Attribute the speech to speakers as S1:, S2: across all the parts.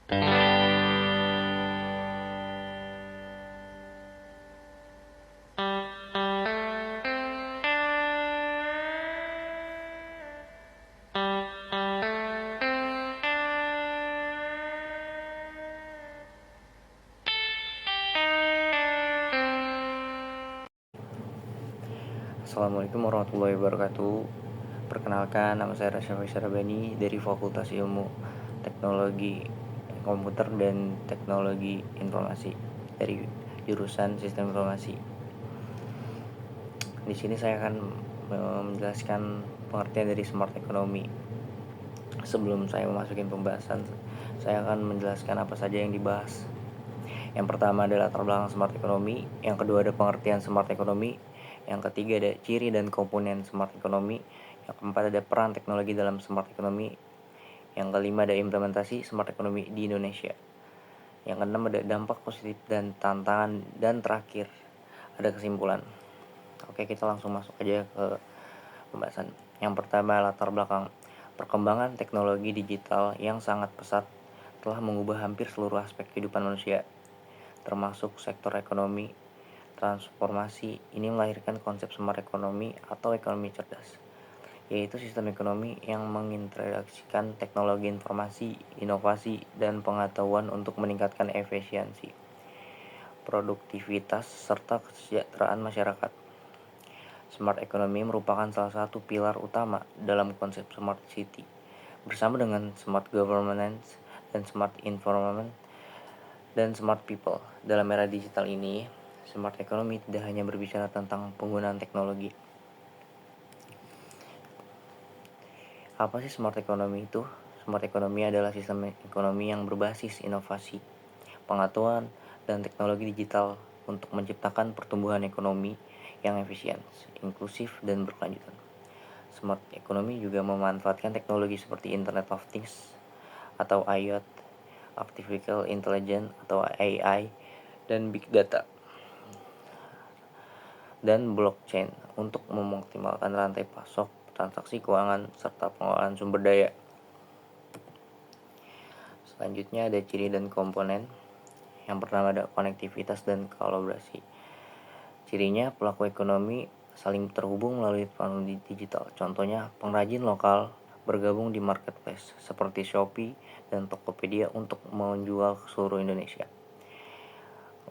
S1: Assalamualaikum warahmatullahi wabarakatuh. Perkenalkan, nama saya Rasyafy Sarabani dari Fakultas Ilmu Teknologi Komputer dan Teknologi Informasi dari jurusan Sistem Informasi. Di sini saya akan menjelaskan pengertian dari smart economy. Sebelum saya memasuki pembahasan, saya akan menjelaskan apa saja yang dibahas. Yang pertama adalah latar belakang smart economy, yang kedua ada pengertian smart economy, yang ketiga ada ciri dan komponen smart economy, yang keempat ada peran teknologi dalam smart economy, yang kelima ada implementasi smart economy di Indonesia, yang keenam ada dampak positif dan tantangan, dan terakhir ada kesimpulan. Oke, kita langsung masuk aja ke pembahasan. Yang pertama, latar belakang. Perkembangan teknologi digital yang sangat pesat telah mengubah hampir seluruh aspek kehidupan manusia, termasuk sektor ekonomi. Transformasi ini melahirkan konsep smart economy atau ekonomi cerdas, yaitu sistem ekonomi yang menginteraksikan teknologi informasi, inovasi, dan pengetahuan untuk meningkatkan efisiensi, produktivitas, serta kesejahteraan masyarakat. Smart economy merupakan salah satu pilar utama dalam konsep smart city, bersama dengan smart governance dan smart environment dan smart people. Dalam era digital ini, smart economy tidak hanya berbicara tentang penggunaan teknologi. Apa sih smart economy itu? Smart economy adalah sistem ekonomi yang berbasis inovasi, pengetahuan, dan teknologi digital untuk menciptakan pertumbuhan ekonomi yang efisien, inklusif, dan berkelanjutan. Smart economy juga memanfaatkan teknologi seperti Internet of Things atau IoT, Artificial Intelligence atau AI, dan Big Data, dan blockchain untuk mengoptimalkan rantai pasok, transaksi keuangan, serta pengelolaan sumber daya. Selanjutnya ada ciri dan komponen. Yang pertama ada konektivitas dan kolaborasi. Cirinya, pelaku ekonomi saling terhubung melalui teknologi digital. Contohnya, pengrajin lokal bergabung di marketplace seperti Shopee dan Tokopedia untuk menjual ke seluruh Indonesia.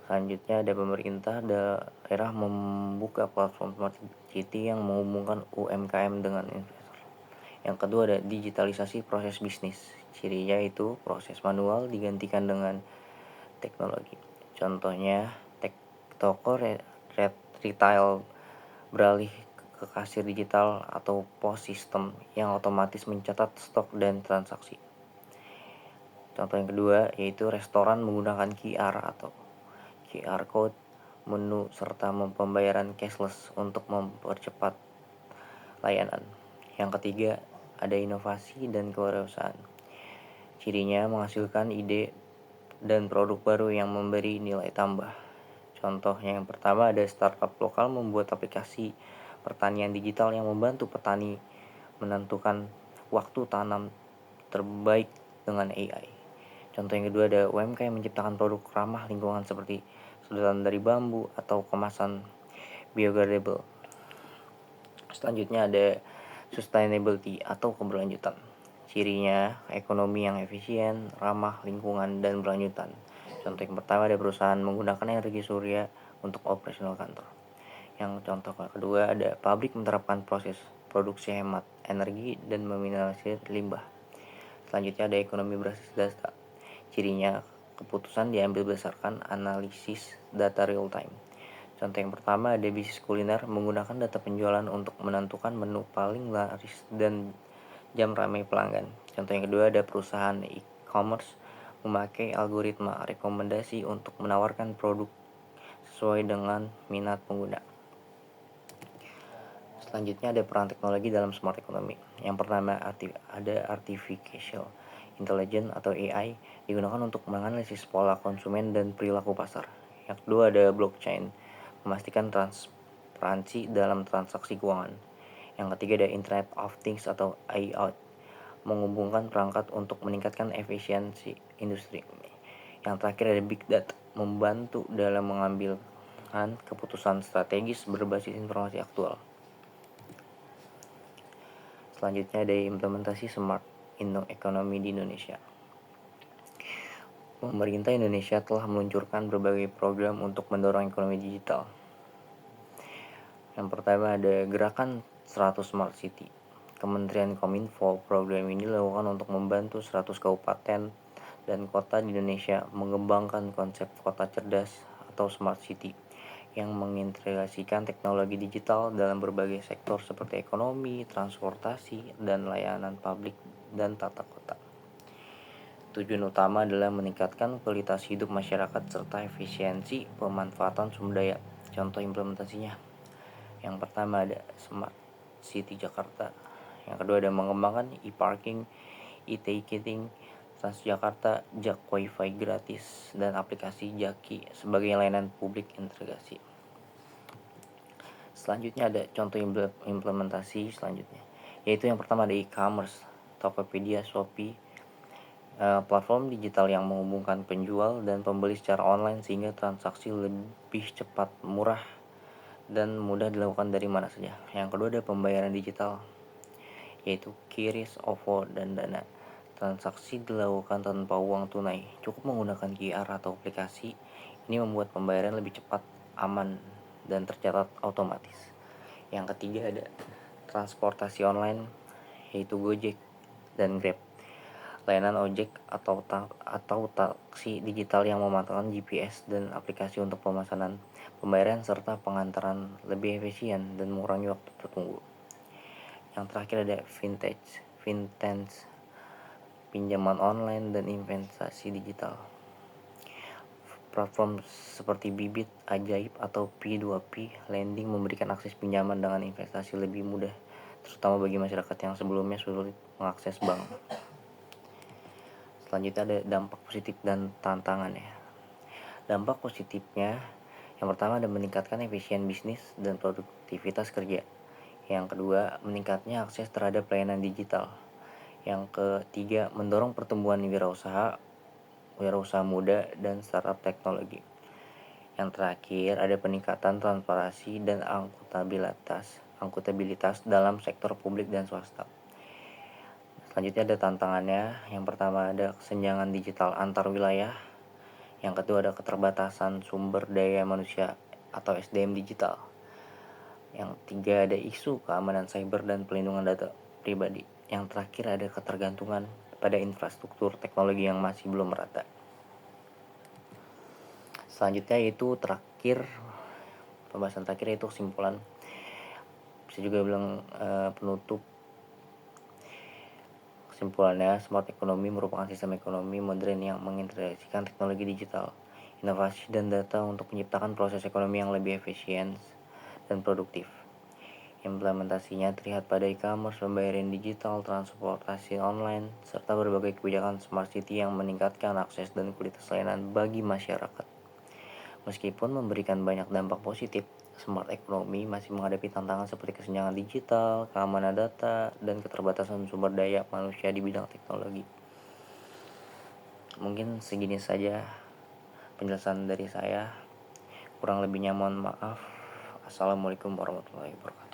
S1: Selanjutnya ada pemerintah daerah membuka platform smart city yang menghubungkan UMKM dengan investor. Yang kedua ada digitalisasi proses bisnis. Cirinya itu proses manual digantikan dengan teknologi. Contohnya, toko retail beralih ke kasir digital atau POS system yang otomatis mencatat stok dan transaksi. Contoh yang kedua yaitu restoran menggunakan QR code, menu, serta pembayaran cashless untuk mempercepat layanan. Yang ketiga ada inovasi dan kewirausahaan. Cirinya menghasilkan ide dan produk baru yang memberi nilai tambah. Contohnya yang pertama ada startup lokal membuat aplikasi pertanian digital yang membantu petani menentukan waktu tanam terbaik dengan AI. Contoh yang kedua ada UMKM yang menciptakan produk ramah lingkungan seperti sedotan dari bambu atau kemasan biodegradable. Selanjutnya ada sustainability atau keberlanjutan. Cirinya ekonomi yang efisien, ramah lingkungan, dan berlanjutan. Contoh yang pertama ada perusahaan menggunakan energi surya untuk operasional kantor. Yang contoh kedua ada pabrik menerapkan proses produksi hemat energi dan meminimalisir limbah. Selanjutnya ada ekonomi berbasis data. Cirinya keputusan diambil berdasarkan analisis data real time. Contoh yang pertama ada bisnis kuliner menggunakan data penjualan untuk menentukan menu paling laris dan jam ramai pelanggan. Contoh yang kedua ada perusahaan e-commerce memakai algoritma rekomendasi untuk menawarkan produk sesuai dengan minat pengguna. Selanjutnya ada peran teknologi dalam smart economy. Yang pertama ada artificial intelligence atau AI digunakan untuk menganalisis pola konsumen dan perilaku pasar. Yang kedua ada blockchain, memastikan transparansi dalam transaksi keuangan. Yang ketiga ada Internet of Things atau IoT, menghubungkan perangkat untuk meningkatkan efisiensi industri. Yang terakhir ada big data, membantu dalam mengambilkan keputusan strategis berbasis informasi aktual. Selanjutnya ada implementasi smart economy di Indonesia. Pemerintah Indonesia telah meluncurkan berbagai program untuk mendorong ekonomi digital. Yang pertama ada gerakan 100 Smart City. Kementerian Kominfo program ini dilakukan untuk membantu 100 kabupaten dan kota di Indonesia mengembangkan konsep kota cerdas atau smart city yang mengintegrasikan teknologi digital dalam berbagai sektor seperti ekonomi, transportasi, dan layanan publik dan tata kota. Tujuan utama adalah meningkatkan kualitas hidup masyarakat serta efisiensi pemanfaatan sumber daya. Contoh implementasinya, yang pertama ada Smart City Jakarta, yang kedua ada mengembangkan e-parking, e-ticketing, Transjakarta, Jak Wifi gratis, dan aplikasi Jaki sebagai layanan publik integrasi. Selanjutnya ada contoh implementasi selanjutnya, yaitu yang pertama ada e-commerce, Tokopedia, Shopee, platform digital yang menghubungkan penjual dan pembeli secara online sehingga transaksi lebih cepat, murah, dan mudah dilakukan dari mana saja. Yang kedua ada pembayaran digital, yaitu QRIS, OVO, dan Dana. Transaksi dilakukan tanpa uang tunai, cukup menggunakan QR atau aplikasi. Ini membuat pembayaran lebih cepat, aman, dan tercatat otomatis. Yang ketiga ada transportasi online, yaitu Gojek dan Grab. Layanan ojek atau taksi digital yang memanfaatkan GPS dan aplikasi untuk pemesanan, pembayaran, serta pengantaran lebih efisien dan mengurangi waktu tertunggu. Yang terakhir ada fintech, pinjaman online dan investasi digital. Platform seperti Bibit, Ajaib, atau P2P Lending memberikan akses pinjaman dengan investasi lebih mudah, terutama bagi masyarakat yang sebelumnya sulit mengakses bank. Selanjutnya ada dampak positif dan tantangannya. Dampak positifnya, yang pertama ada meningkatkan efisien bisnis dan produktivitas kerja. Yang kedua, meningkatnya akses terhadap layanan digital. Yang ketiga, mendorong pertumbuhan wirausaha muda dan startup teknologi. Yang terakhir, ada peningkatan transparansi dan akuntabilitas dalam sektor publik dan swasta. Selanjutnya ada tantangannya. Yang pertama ada kesenjangan digital antar wilayah. Yang kedua ada keterbatasan sumber daya manusia atau SDM digital. Yang ketiga ada isu keamanan cyber dan pelindungan data pribadi. Yang terakhir ada ketergantungan pada infrastruktur teknologi yang masih belum merata. Selanjutnya yaitu pembahasan terakhir yaitu kesimpulan. Bisa juga bilang penutup. Kesimpulannya, smart economy merupakan sistem ekonomi modern yang mengintegrasikan teknologi digital, inovasi, dan data untuk menciptakan proses ekonomi yang lebih efisien dan produktif. Implementasinya terlihat pada e-commerce, pembayaran digital, transportasi online, serta berbagai kebijakan smart city yang meningkatkan akses dan kualitas layanan bagi masyarakat. Meskipun memberikan banyak dampak positif, smart economy masih menghadapi tantangan seperti kesenjangan digital, keamanan data, dan keterbatasan sumber daya manusia di bidang teknologi. Mungkin segini saja penjelasan dari saya. Kurang lebihnya mohon maaf. Assalamualaikum warahmatullahi wabarakatuh.